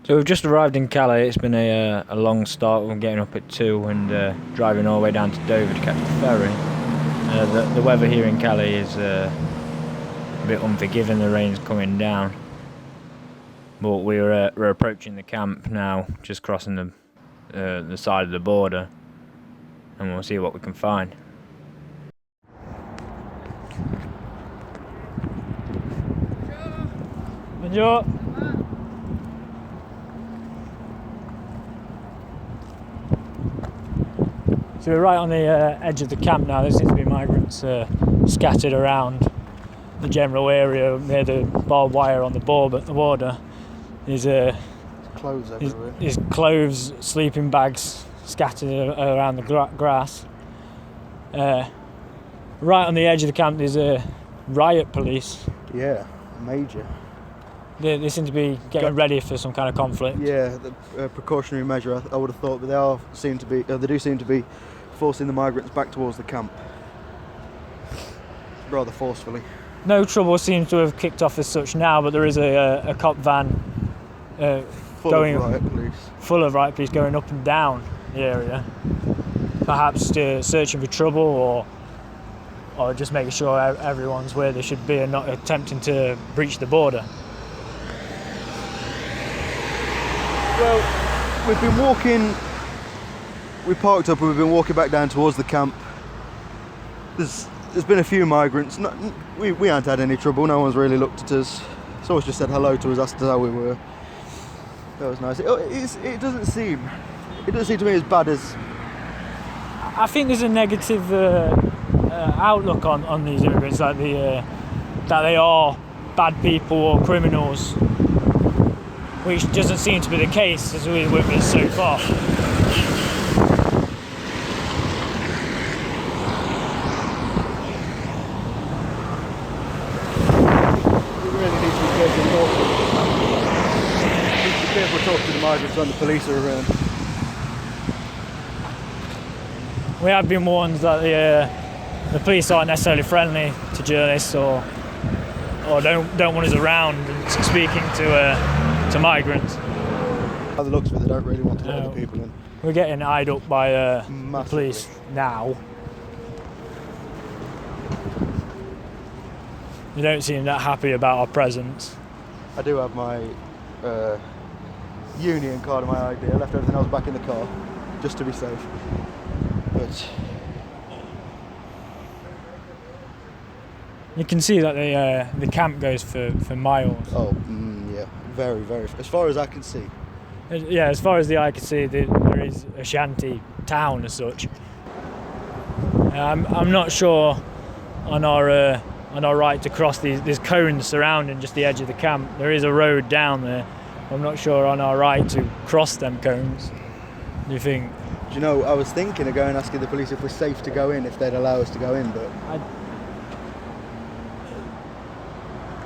So we've just arrived in Calais. It's been a long start. We're getting up at 2 and driving all the way down to Dover to catch the ferry. The weather here in Calais is a bit unforgiving. The rain's coming down, but we're approaching the camp now, just crossing the side of the border, and we'll see what we can find. Bonjour. So we're right on the edge of the camp now. There seems to be migrants scattered around the general area near the barbed wire on the border. There's clothes everywhere. There's clothes, sleeping bags scattered around the grass. Right on the edge of the camp there's a riot police. Yeah, major. They seem to be getting ready for some kind of conflict. Yeah, the precautionary measure, I would have thought, but they do seem to be forcing the migrants back towards the camp, rather forcefully. No trouble seems to have kicked off as such now, but there is a cop van full of riot police going up and down the area, perhaps searching for trouble or just making sure everyone's where they should be and not attempting to breach the border. Well, we've been walking. We parked up and we've been walking back down towards the camp. There's been a few migrants. We haven't had any trouble. No one's really looked at us. Someone's just said hello to us, asked us how we were. That was nice. It doesn't seem to me as bad as. I think there's a negative outlook on these immigrants, like that they are bad people or criminals, which doesn't seem to be the case as we've witnessed so far. We're talking to the migrants when the police are around. We have been warned that the police aren't necessarily friendly to journalists or don't want us around and speaking to migrants. By the looks of it, they don't really want to let other people in. We're getting eyed up by the police now. They don't seem that happy about our presence. I do have my union card and my ID. I left everything else back in the car, just to be safe. But you can see that the camp goes for miles. Oh, yeah, very, very. As far as I can see. Yeah, as far as the eye can see, there is a shanty town as such. I'm not sure on our right to cross there's cones surrounding just the edge of the camp. There is a road down there. I'm not sure on our right to cross them cones. Do you think? Do you know, I was thinking of going and asking the police if we're safe to go in, if they'd allow us to go in, but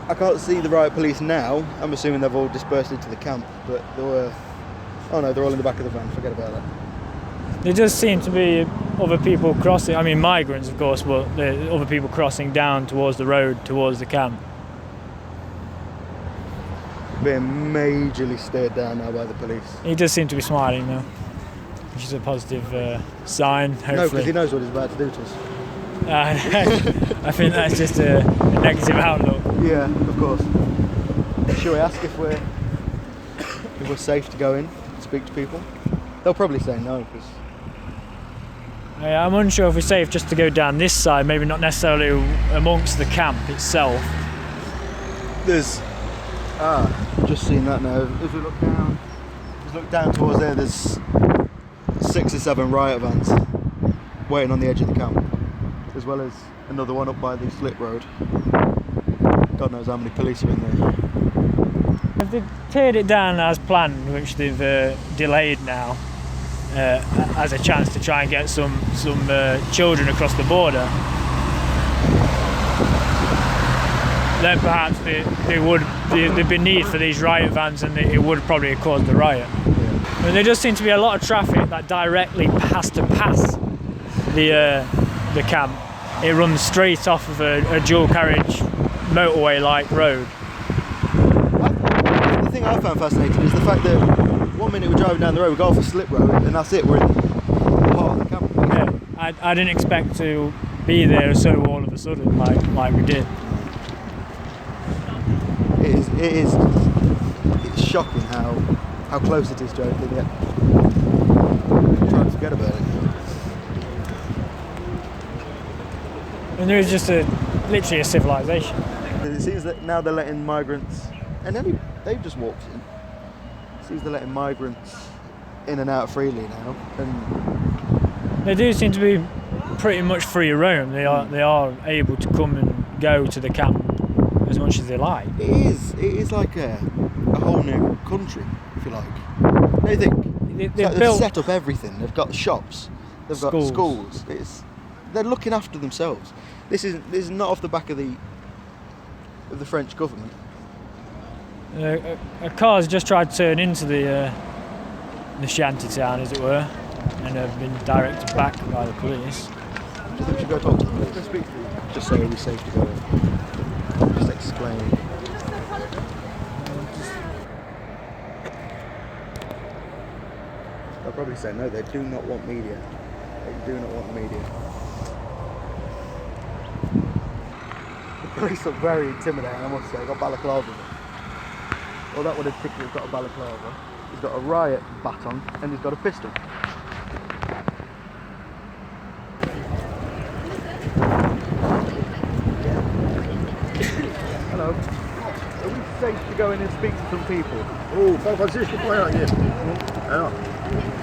I can't see the riot police now. I'm assuming they've all dispersed into the camp, but there were. Oh no, they're all in the back of the van. Forget about that. There does seem to be other people crossing. I mean, migrants, of course, but there are other people crossing down towards the road, towards the camp. Being majorly stared down now by the police. He does seem to be smiling though, which is a positive sign. Hopefully. No, because he knows what he's about to do to us. I think that's just a negative outlook. Yeah, of course. Shall we ask if we're safe to go in and speak to people? They'll probably say no, because. I'm unsure if we're safe just to go down this side, maybe not necessarily amongst the camp itself. There's. Just seen that now. If we look down towards there's 6 or 7 riot vans waiting on the edge of the camp, as well as another one up by the slip road. God knows how many police are in there. If they've teared it down as planned, which they've delayed now, as a chance to try and get some children across the border, then perhaps there'd be need for these riot vans, and it would probably have caused the riot. Yeah. But there does seem to be a lot of traffic that directly has to pass the camp. It runs straight off of a dual carriage motorway-like road. The thing thing I found fascinating is the fact that 1 minute we're driving down the road, we go off a slip road, and that's it. We're in part of the camp. Yeah, I didn't expect to be there so all of a sudden, like we did. It's shocking how close it is, Joe. Yeah. Trying to forget about it. And there is just literally a civilization. It seems that now they're letting migrants, and they've just walked in. It seems they're letting migrants in and out freely now, and They do seem to be pretty much free roam. They are able to come and go to the camp as much as they like. it is like a whole new country, if you like. They think They've they've built set up everything. They've got shops, they've got Schools. schools. They're looking after themselves. This is not off the back of the French government. a car's just tried to turn into the shanty town, as it were, and have been directed back by the police. Do you think we should go talk to them? Let's speak to them. Just say, are we safe to go in? Just explain. They'll probably say no, they do not want media. They do not want media. The police look very intimidating, I must say. They've got balaclavas on. Well, that one in particular has got a balaclava. He's got a riot baton and he's got a pistol. Hello. Are we safe to go in and speak to some people? Oh, San Francisco, why not here?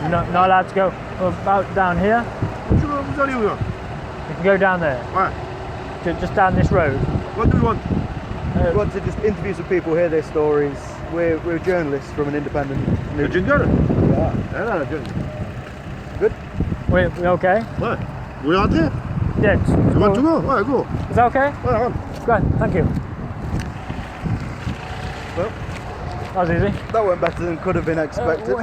You're not allowed to go about down here. What do you want? You can go down there, Why? just down this road. What do you want? We want to just interview some people, hear their stories. We're journalists from an independent The news. Jungle? Yeah. Yeah, Jungle. Good. We okay? Why? We are there. Yeah. You want to go? Why, go. Is that okay? Why, on. Go on, thank you. Well, That was easy. that went better than could have been expected.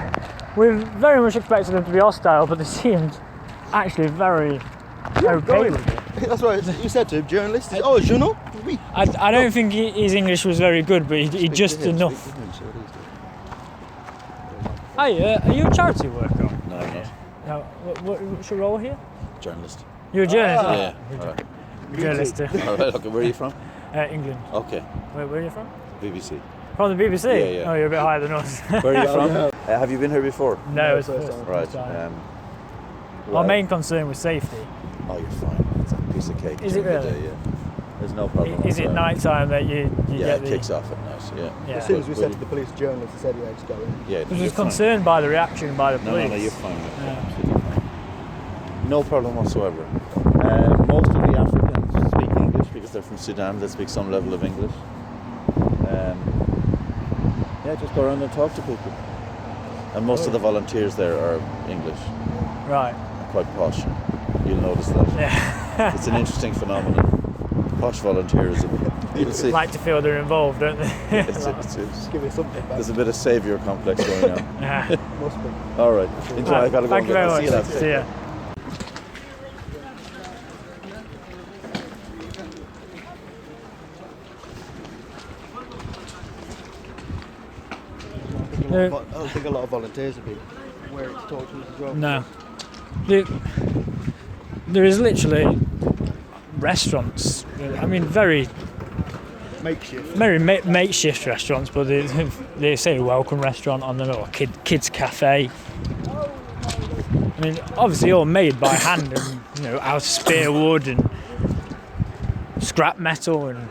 We very much expected them to be hostile, but they seemed actually very okay with it. That's what you said to him, journalist. Oh, journal? Oui. I don't think his English was very good, but he just enough. Hi, are you a charity worker? No, I'm not. No, what's your role here? Journalist. You're a journalist? Yeah. All right. Journalist. All right. Okay. Where are you from? England. Okay. Where are you from? BBC. From the BBC? Yeah, yeah. Oh, you're a bit higher than us. Where are you from? Have you been here before? No, it's first first time. Right. time. Our well, main concern was safety. Oh, you're fine. It's a piece of cake. Is it during the really? day, yeah. There's no problem. Is it whatsoever. night time that you Yeah, get it the... kicks off at night. Yeah. Yeah. As soon as we But said to the police journalist, they said, yeah, just go in. Yeah. I was you're just fine. concerned by the reaction by the No, police. no, you're fine. You're Yeah. absolutely fine. No problem whatsoever. Most of the Africans speak English because they're from Sudan. They speak some level of English. Yeah, just go around and talk to people. And most of the volunteers there are English, Right. quite posh. You'll notice that. Yeah. It's an interesting phenomenon. Posh volunteerism. You'll see. Like to feel they're involved, don't they? It's- Give it something back. there's a bit of saviour complex going on. Yeah. Must be. All right. Enjoy. I gotta go. Thank you very much. See you later. See ya. I don't think a lot of volunteers would be where to talk to us as well. No. There is literally restaurants. I mean, very Makeshift. makeshift restaurants, but they say welcome restaurant on them, or kids cafe. I mean, obviously all made by hand and out of spare wood and scrap metal and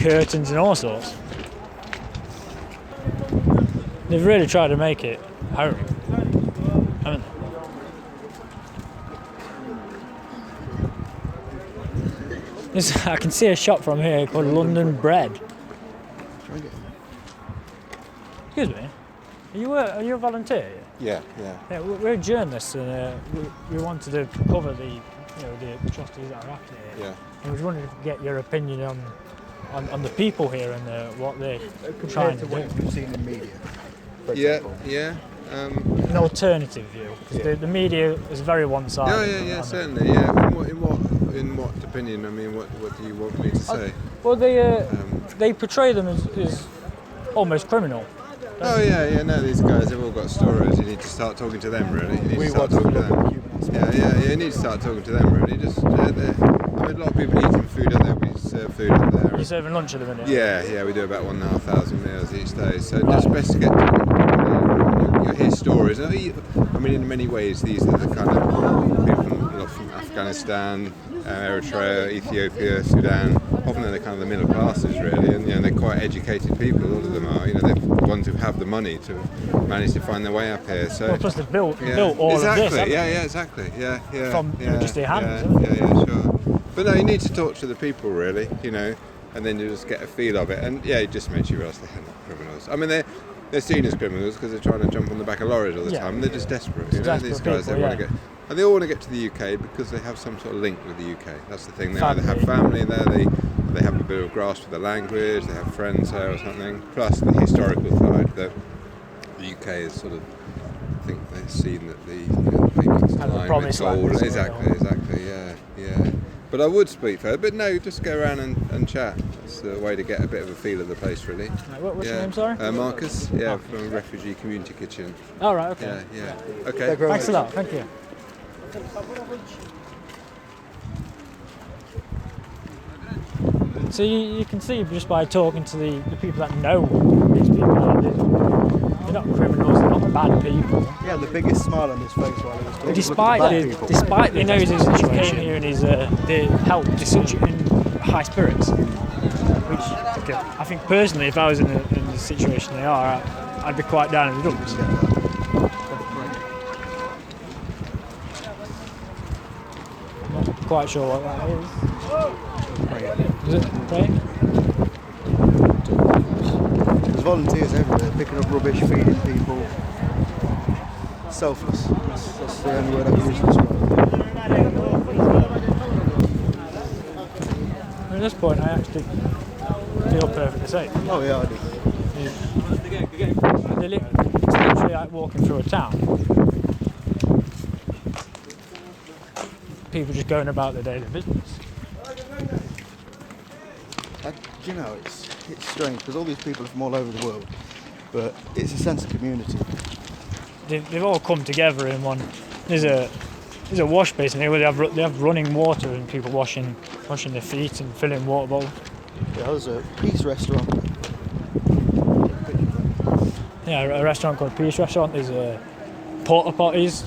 curtains and all sorts. They've really tried to make it home, haven't they? I can see a shop from here called London Bread. Excuse me, are you a volunteer? Yeah. Yeah, we're journalists and we wanted to cover the atrocities that are happening here. Yeah. And we was wondering if we could get your opinion on the people here and what they're trying Compared to to what do. we've seen in media. For Yeah, example. yeah. An alternative view, because the media is very one-sided. Yeah, aren't they? certainly. Yeah. In what opinion? I mean, what do you want me to say? Well, they portray them as almost criminal. Oh yeah, no, these guys have all got stories. You need to start talking to them, really. You need to start talking to them. Yeah, you need to start talking to them, really. Just, I mean, a lot of people eating food up there. We serve food up there. You're serving lunch at the minute? Yeah, we do about 1,500 meals each day. So it's best to get talking to people. You hear stories. I mean, in many ways, these are the kind of people from Afghanistan, Eritrea, Ethiopia, Sudan. Often they're kind of the middle classes, really, and they're quite educated people. A lot of them are. They're the ones who have the money to manage to find their way up here. So plus they've built all exactly. of this. Exactly. Yeah. From just their hands. Yeah, sure. But no, you need to talk to the people, really. And then you just get a feel of it. And yeah, it just makes you realise they're not criminals. I mean, they're seen as criminals because they're trying to jump on the back of lorries all the time. And they're just desperate. These guys, they want to get. And they all want to get to the UK because they have some sort of link with the UK. That's the thing. They either have family there, they have a bit of grasp of the language, they have friends there or something. Plus the historical side that the UK is sort of, I think they've seen that the people's line with gold. Exactly. Yeah. But I would speak for her. But no, just go around and chat. That's the way to get a bit of a feel of the place, really. What's your name, sorry? Marcus. Yeah, from Refugee Community Kitchen. Oh, right. Okay. Yeah. Okay. Thanks a lot. Thank you. So you can see just by talking to the people that know these people, they're not criminals, they're not bad people. Yeah, the biggest smile on his face while he was talking. Despite he knows his situation here and his the help is such in high spirits. Which I think personally, if I was in the situation they are, I'd be quite down in the dumps. I'm not quite sure what that is. Is it praying? There's volunteers everywhere, picking up rubbish, feeding people. Selfless. That's the only word I can use to describe. At this point, I actually feel perfectly safe. Oh yeah, I do. It's literally like walking through a town. People just going about their daily business. It's strange because all these people are from all over the world, but it's a sense of community. They've all come together in one. There's a wash basin here where they have running water and people washing their feet and filling water bottles. Yeah, there's a Peace restaurant. Yeah, a restaurant called Peace Restaurant. There's porta potties.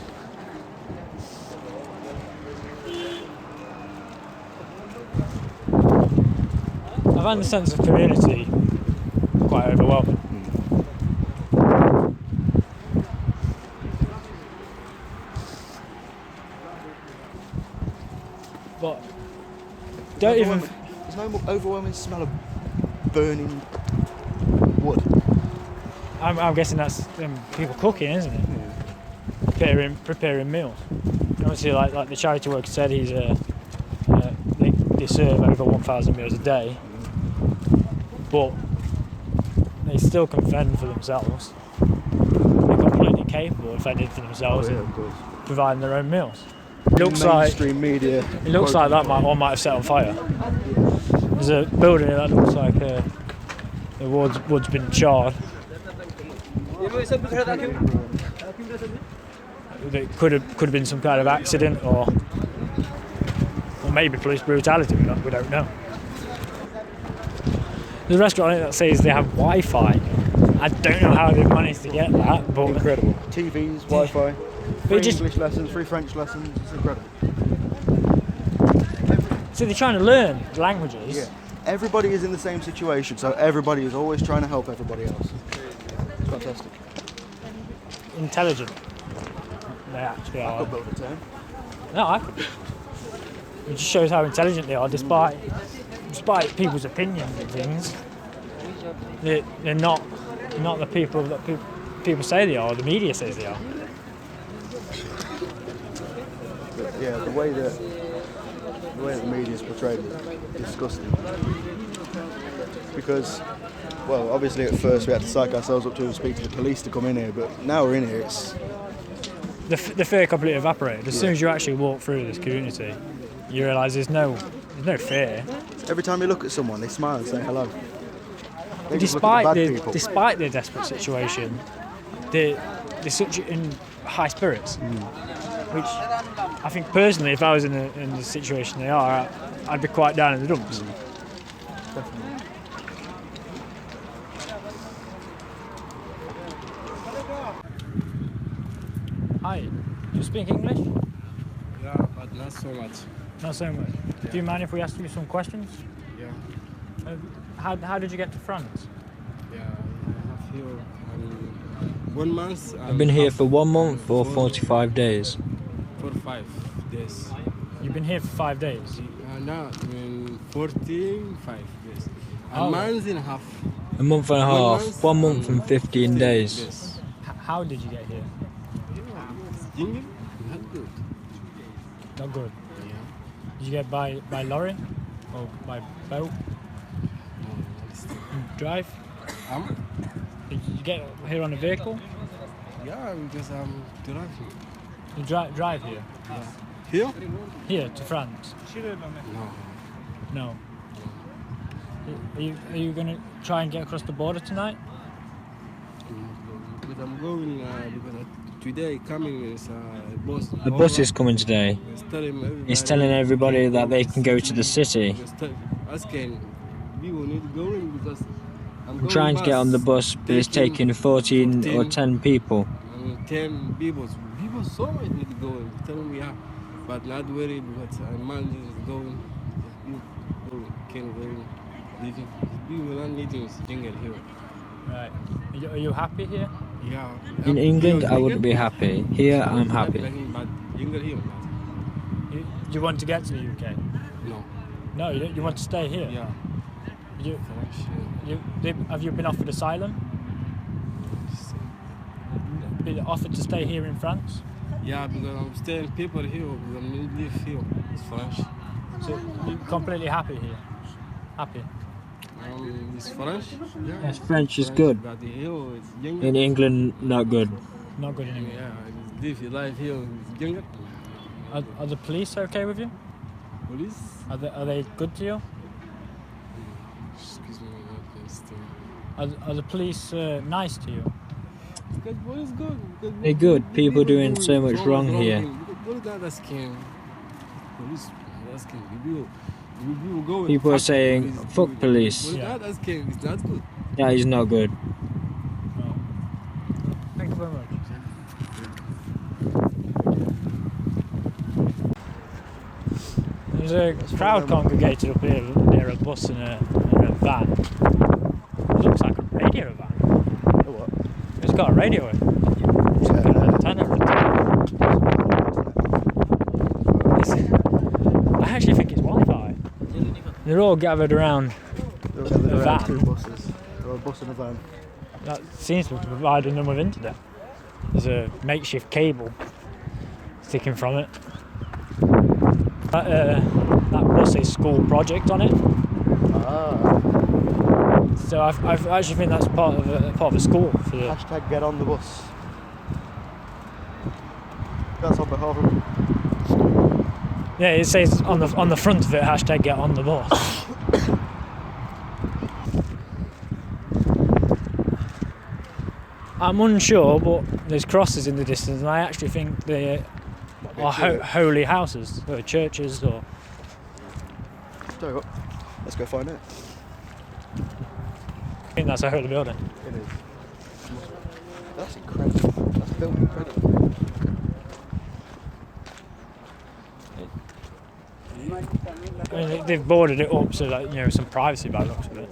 I find the sense of community quite overwhelming. But there's no more overwhelming smell of burning wood. I'm guessing that's people cooking, isn't it? Preparing meals. Obviously, like the charity worker said, they serve over 1,000 meals a day, but they still can fend for themselves. They're completely capable of fending for themselves and providing their own meals. It looks mainstream media. It looks like that one might have set on fire. There's a building that looks like the wood's been charred. It could have been some kind of accident or maybe police brutality. We don't know. There's a restaurant that says they have Wi-Fi. I don't know how they've managed to get that, but incredible. TVs, Wi-Fi, free English lessons, free French lessons. It's incredible. So they're trying to learn languages. Yeah. Everybody is in the same situation, so everybody is always trying to help everybody else. It's fantastic. Intelligent. They actually are. I could build a term. No, I could. It just shows how intelligent they are, despite people's opinions and things. They're not the people that people say they are, or the media says they are. But yeah, the way that the media is portrayed is disgusting. Because, well, obviously at first we had to psych ourselves up to speak to the police to come in here, but now we're in here, it's... The fear completely evaporated. As soon as you actually walk through this community, you realise there's no fear. Every time you look at someone, they smile and say hello. They just look at the bad people. despite their desperate situation, they're such in high spirits. Which I think personally, if I was in the situation they are, I'd be quite down in the dumps. Hi, do you speak English? Yeah, but not so much. Not so much. Yeah. Do you mind if we ask you some questions? Yeah, How did you get to France? yeah. I have here 1 month. I've been here for 1 month or 45 days. 5 days. You've been here for 5 days. No, 45 days. A Oh. month and a half. A month and a 1 half. month 1 month and 15 15 days. How did you get here? Jungle? Not good. Not good. Yeah. Did you get by lorry or by boat? No, understand. Drive? Did you get here on a vehicle? Yeah, because I'm driving. You drive here? Yeah. Here? Here to France? No. No. Are you going to try and get across the border tonight? But I'm going because today coming is bus. The bus is coming today. It's telling everybody that they can go to the city. Asking people need to go in because I'm trying to get on the bus, but it's taking 14 or 10 people. 10 people. People so much need to go in. Telling me, yeah, but not worry because a man is going. You can go in. Living. People are needing jungle here. Right. Are you happy here? Yeah. In England, I wouldn't be happy. Here, I'm Not happy. like but jungle here. Not. Do you want to get to the UK? No. No, you don't. You want to stay here? Yeah. You, French. have you been offered asylum? Been offered to stay here in France? Yeah, because I'm staying people here because I live here. It's French. So you're completely happy here? Happy? It's French. Yeah. Yes, French is good. But here it's jungle. In England, not good. Not good in England. Yeah, live your life here is jungle. Are the police okay with you? Police? Are they good to you? Excuse me, I understand. Are the police nice to you? Because police good. They're good. People doing so much wrong here. What is that asking? Police asking. People go. People are saying, fuck police. What is that asking? It's not good. That is not good. Thank you very much. There's a crowd congregated up here near a bus and a van. It looks like a radio van. What? It's got a radio in it. It's got an antenna on it. I actually think it's Wi-Fi. They're all gathered around They're a van. two buses. Or a bus and a van. That seems to be providing them with internet. There's a makeshift cable sticking from it. That bus says school project on it. Ah. So I actually think that's part of a school for the. Hashtag get on the bus. That's on behalf of. Yeah, it says on the front of it hashtag get on the bus. I'm unsure, but there's crosses in the distance, and I actually think they are holy houses, or churches, or. Tell you what, let's go find out. I think that's a holy building. It is. That's incredible. That's built incredible. I mean, they've boarded it up so that some privacy by the looks of it.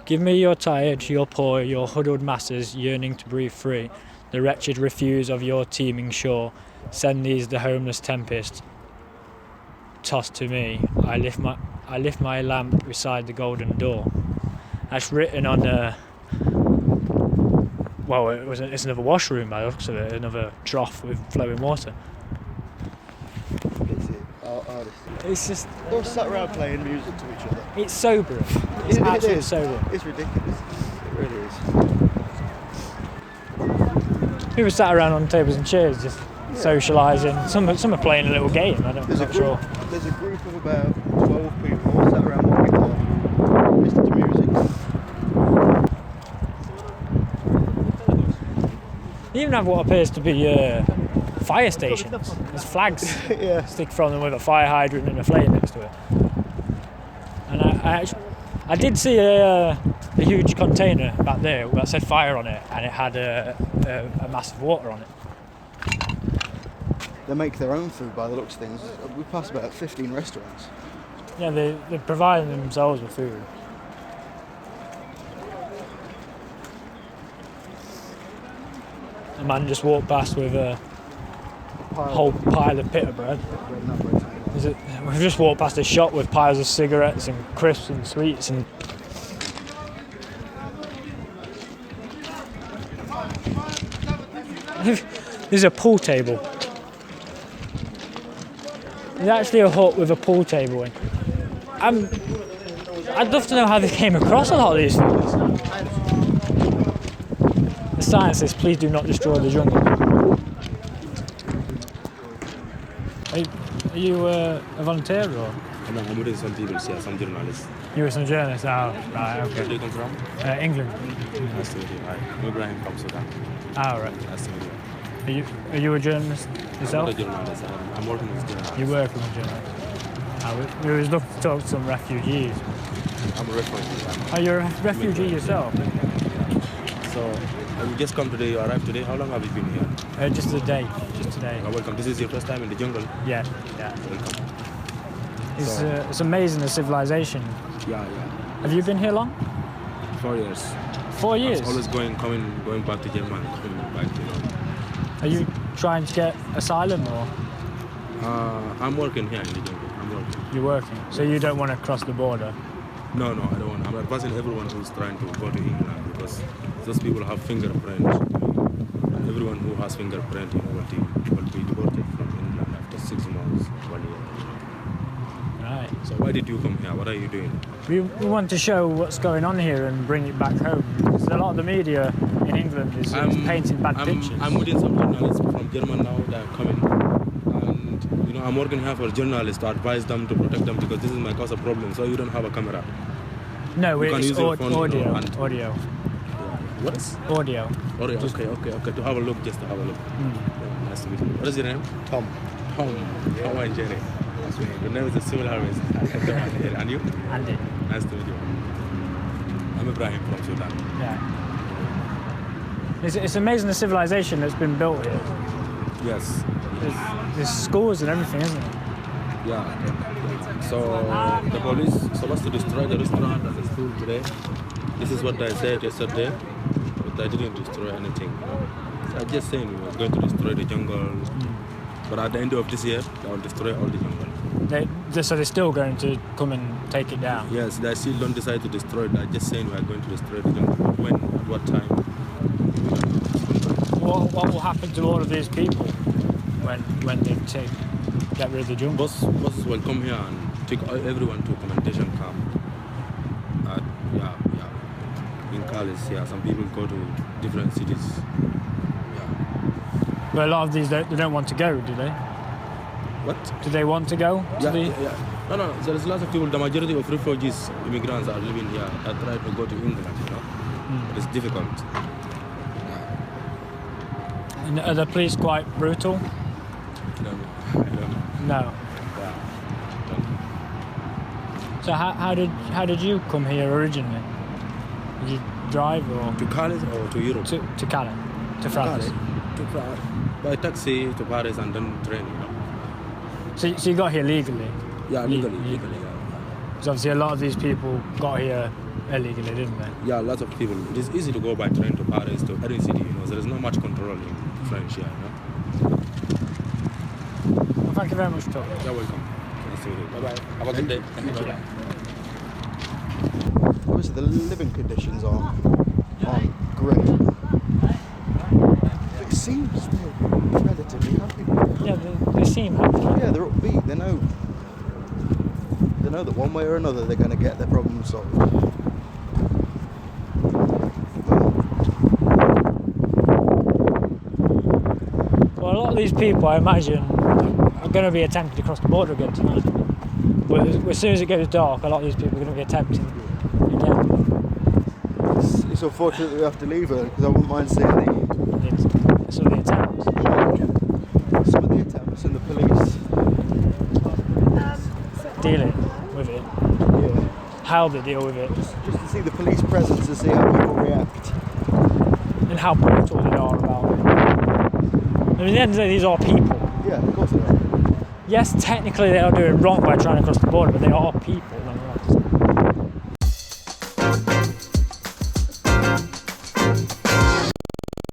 Give me your tired, your poor, your huddled masses yearning to breathe free, the wretched refuse of your teeming shore. Send these the homeless tempest. Toss to me. I lift my lamp beside the golden door. That's written on well, it's another washroom by the looks of it, another trough with flowing water. Is it? Oh, It's just, they're all sat around playing music to each other. it's sobering. It's It absolutely is. sobering. It's ridiculous. It really is. People sat around on tables and chairs just socialising. Some are playing a little game. I'm not sure. There's a group of about 12 people all sat around one guitar, listening to music. They even have what appears to be fire stations. There's flags Yeah. stick from them with a fire hydrant and a flame next to it. And I did see a huge container back there that said fire on it, and it had a massive water on it. They make their own food by the looks of things. We passed about 15 restaurants. Yeah, they're providing themselves with food. A man just walked past with a whole pile of pita bread. We've just walked past a shop with piles of cigarettes and crisps and sweets and... There's a pool table. There's actually a hut with a pool table in. I'd love to know how they came across a lot of these things. The sign says, "Please do not destroy the jungle." Are you a volunteer or? No, I'm with some people, yeah, some journalists. You were some journalist? Oh, right, okay. Where do you come from? England. Nice to meet you. Hi. I'm Ibrahim from Sudan. Oh, right. Nice to meet you. Are you a journalist yourself? I'm not a journalist. I'm working with journalists. You work with a journalist. We was looking to talk to some refugees. I'm a refugee. Oh, you're a refugee yourself? So, you just come today, you arrived today. How long have you been here? Just today. Just today. Welcome. This is your first time in the jungle? Yeah. Welcome. It's amazing, the civilization. Yeah. Have you been here long? 4 years. 4 years? I was always going back to Germany, coming back, Are you trying to get asylum or? I'm working here in the jungle. I'm working. You're working? So you don't want to cross the border? No, I don't want. I'm advising everyone who's trying to go to England because those people have fingerprints. Everyone who has fingerprint, will be deported from England after 6 months, 1 year. Right. So why did you come here? What are you doing? We want to show what's going on here and bring it back home. Because a lot of the media in England is painting bad pictures. I'm with some journalists from Germany now that are coming. And I'm working here for journalists to advise them, to protect them, because this is my cause of problem. So you don't have a camera. No, it's audio. Audio. What? Audio. Okay. To have a look, just to have a look. Yeah, nice to meet you. What is your name? Thom. Thom. Yeah. Thom and Jerry. Your name is a similar race. And you? Andy. Nice to meet you. I'm Ibrahim from Sudan. Yeah. It's amazing the civilization that's been built here. Yes. There's schools and everything, isn't it? Yeah. So the police supposed to destroy the restaurant and the school today. This is what I said yesterday, but I didn't destroy anything. So I'm just saying we were going to destroy the jungle. But at the end of this year, they will destroy all the jungle. So they're still going to come and take it down? Yes, they still don't decide to destroy it. They're just saying we are going to destroy the jungle. When? At what time? What will happen to all of these people when they get rid of the jungle? Bosses will come here and take everyone to accommodation camp. In Calais, some people go to different cities. But a lot of these, they don't want to go, do they? What? Do they want to go? No. There's lots of people. The majority of refugees, immigrants are living here. That try to go to England. But it's difficult. And are the police quite brutal? No. No. So how did you come here originally? Did you drive or To Calais or to Europe? to Calais, to France? To by taxi to Paris and then train. So you got here legally? Yeah, legally. Because obviously a lot of these people got here illegally, didn't they? Yeah, lots of people. It is easy to go by train to Paris, to any city. There is not much control in French here. Well, thank you very much, Tom. You're welcome. Nice to meet you. Bye. Have a good day. Thank you. Obviously, the living conditions aren't great. But it seems they're relatively happy. Yeah, they seem happy. Yeah, they're upbeat. They know that one way or another they're going to get their problem solved. Well, a lot of these people, I imagine, are going to be attempting to cross the border again tonight. But as soon as it goes dark, a lot of these people are going to be attempting again. It's unfortunate that we have to leave her because I wouldn't mind seeing the how they deal with it. Just to see the police presence, to see how people react. And how brutal they are about it. I mean, at the end of the day, these are people. Yeah, of course they are. Yes, technically they are doing wrong by trying to cross the border, but they are people.